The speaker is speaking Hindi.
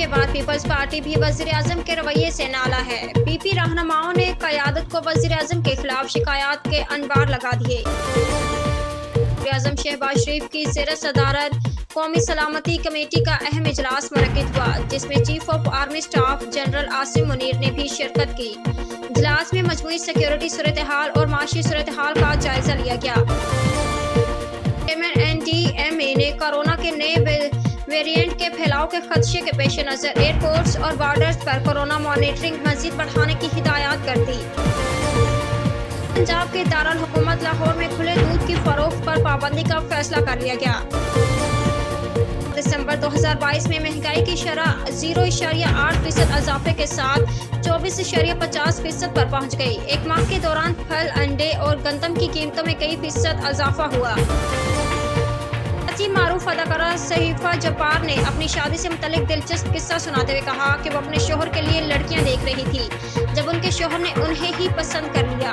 के बाद पीपल्स पार्टी भी वज़ीर-ए-आज़म के रवैये से नाला है। पीपी रहनुमाओं ने क़यादत को वज़ीर-ए-आज़म के खिलाफ शिकायत के अनबार लगा दिए। वज़ीर-ए-आज़म शहबाज शरीफ की ज़ेर सदारत कौमी सलामती कमेटी का अहम इजलास मुनक्किद हुआ, जिसमें chief of army staff general Asim Munir ने भी शिरकत की। इजलास में मजमूई सिक्योरिटी सूरत हाल और माशी सूरत हाल का जायजा लिया गया। NDMA ने कोरोना के नए वेरिएंट के फैलाव के खदशे के पेश नज़र एयरपोर्ट्स और बॉर्डर्स पर कोरोना मॉनिटरिंग मजीद बढ़ाने की हिदायत कर दी। पंजाब के दारुल हुकूमत लाहौर में खुले दूध की फरोख्त पर पाबंदी का फैसला कर लिया गया। दिसंबर 2022 में महंगाई की शरह 0.8% इजाफे के साथ 24.50% पर पहुंच गई। एक माह के दौरान फल, अंडे और गंदम की कीमतों में कई फीसद इजाफा हुआ। मारूफ अदाकारा सहीफा जब्बार ने अपनी शादी से मुतल्लिक दिलचस्प किस्सा सुनाते हुए कहा कि वो अपने शोहर के लिए लड़कियां देख रही थी, जब उनके शोहर ने उन्हें ही पसंद कर लिया।